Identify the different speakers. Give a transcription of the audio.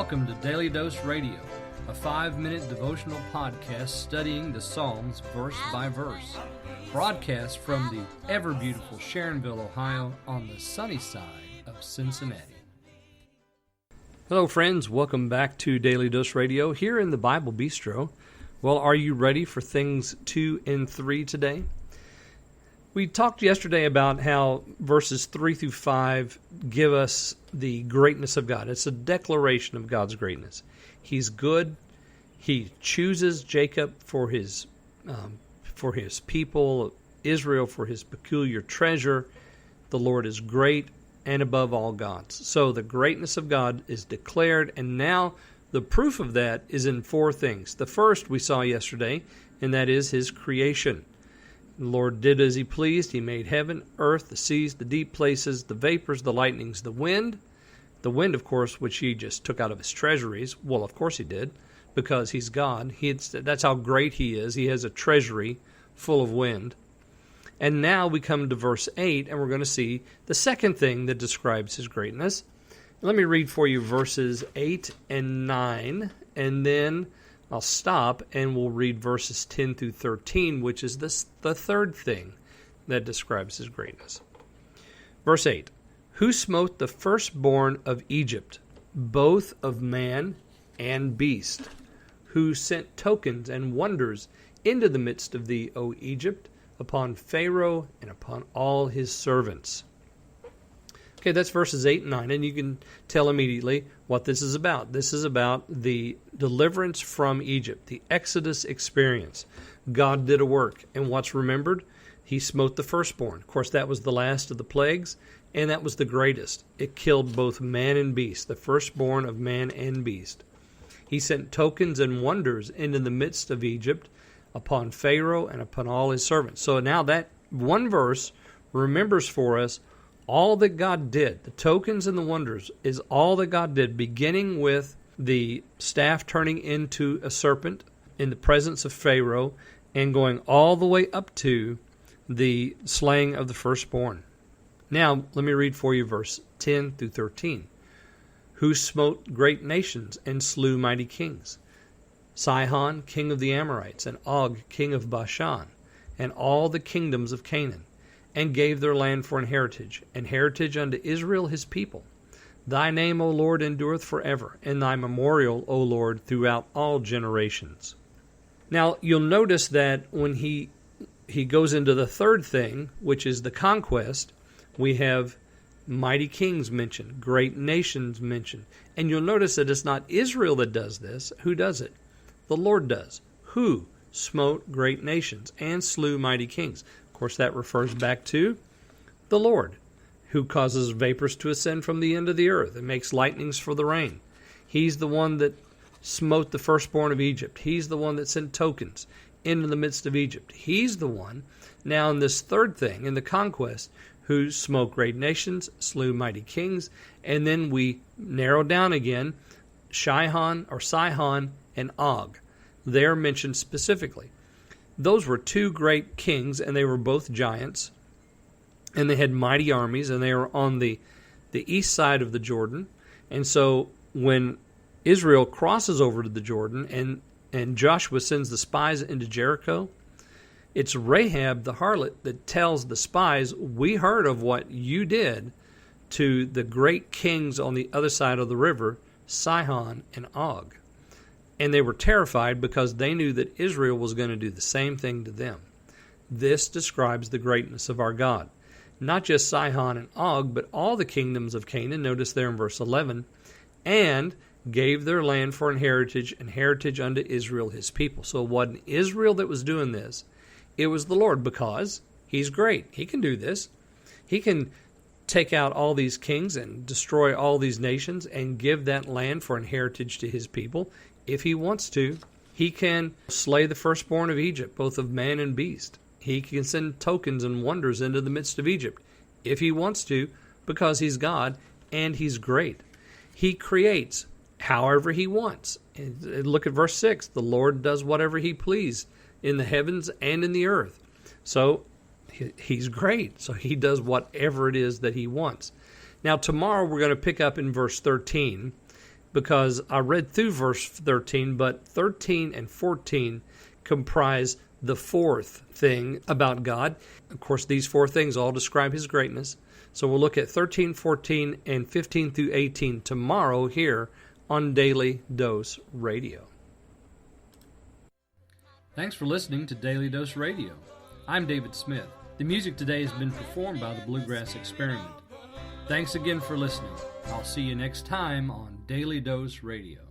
Speaker 1: Welcome to Daily Dose Radio, a 5-minute devotional podcast studying the Psalms verse by verse. Broadcast from the ever-beautiful Sharonville, Ohio, on the sunny side of Cincinnati. Hello friends, welcome back to Daily Dose Radio here in the Bible Bistro. Well, are you ready for things 2 and 3 today? We talked yesterday about how verses 3 through 5 give us the greatness of God. It's a declaration of God's greatness. He's good. He chooses Jacob for his people, Israel for his peculiar treasure. The Lord is great and above all gods. So the greatness of God is declared, and now the proof of that is in 4 things. The first we saw yesterday, and that is His creation. The Lord did as He pleased. He made heaven, earth, the seas, the deep places, the vapors, the lightnings, the wind. The wind, of course, which He just took out of His treasuries. Well, of course He did, because He's God. That's how great He is. He has a treasury full of wind. And now we come to verse 8, and we're going to see the second thing that describes His greatness. Let me read for you verses 8 and 9, and then I'll stop and we'll read verses 10 through 13, which is the third thing that describes His greatness. Verse 8, Who smote the firstborn of Egypt, both of man and beast, who sent tokens and wonders into the midst of thee, O Egypt, upon Pharaoh and upon all his servants. Okay, that's verses 8 and 9, and you can tell immediately what this is about. This is about the deliverance from Egypt, the Exodus experience. God did a work, and what's remembered? He smote the firstborn. Of course, that was the last of the plagues, and that was the greatest. It killed both man and beast, the firstborn of man and beast. He sent tokens and wonders into the midst of Egypt upon Pharaoh and upon all his servants. So now that one verse remembers for us all that God did. The tokens and the wonders is all that God did, beginning with the staff turning into a serpent in the presence of Pharaoh and going all the way up to the slaying of the firstborn. Now, let me read for you verse 10 through 13. Who smote great nations and slew mighty kings? Sihon, king of the Amorites, and Og, king of Bashan, and all the kingdoms of Canaan, and gave their land for an heritage unto Israel his people. Thy name, O Lord, endureth forever, and thy memorial, O Lord, throughout all generations. Now, you'll notice that when he goes into the third thing, which is the conquest, we have mighty kings mentioned, great nations mentioned. And you'll notice that it's not Israel that does this. Who does it? The Lord does. Who smote great nations and slew mighty kings? Of course, that refers back to the Lord, who causes vapors to ascend from the end of the earth and makes lightnings for the rain. He's the one that smote the firstborn of Egypt. He's the one that sent tokens into the midst of Egypt. He's the one, now in this third thing, in the conquest, who smote great nations, slew mighty kings, and then we narrow down again, Sihon and Og. They're mentioned specifically. Those were 2 great kings, and they were both giants, and they had mighty armies, and they were on the east side of the Jordan. And so when Israel crosses over to the Jordan, and Joshua sends the spies into Jericho, it's Rahab the harlot that tells the spies, we heard of what you did to the great kings on the other side of the river, Sihon and Og. And they were terrified because they knew that Israel was going to do the same thing to them. This describes the greatness of our God. Not just Sihon and Og, but all the kingdoms of Canaan, notice there in verse 11, and gave their land for an heritage unto Israel his people. So it wasn't Israel that was doing this. It was the Lord, because He's great. He can do this. He can take out all these kings and destroy all these nations and give that land for an heritage to His people. If He wants to, He can slay the firstborn of Egypt, both of man and beast. He can send tokens and wonders into the midst of Egypt, if He wants to, because He's God and He's great. He creates however He wants. And look at verse 6. The Lord does whatever He pleased in the heavens and in the earth. So He's great. So He does whatever it is that He wants. Now tomorrow we're going to pick up in verse 13 because I read through verse 13, but 13 and 14 comprise the fourth thing about God. Of course, these four things all describe His greatness. So we'll look at 13, 14, and 15 through 18 tomorrow here on Daily Dose Radio. Thanks for listening to Daily Dose Radio. I'm David Smith. The music today has been performed by the Bluegrass Experiment. Thanks again for listening. I'll see you next time on Daily Dose Radio.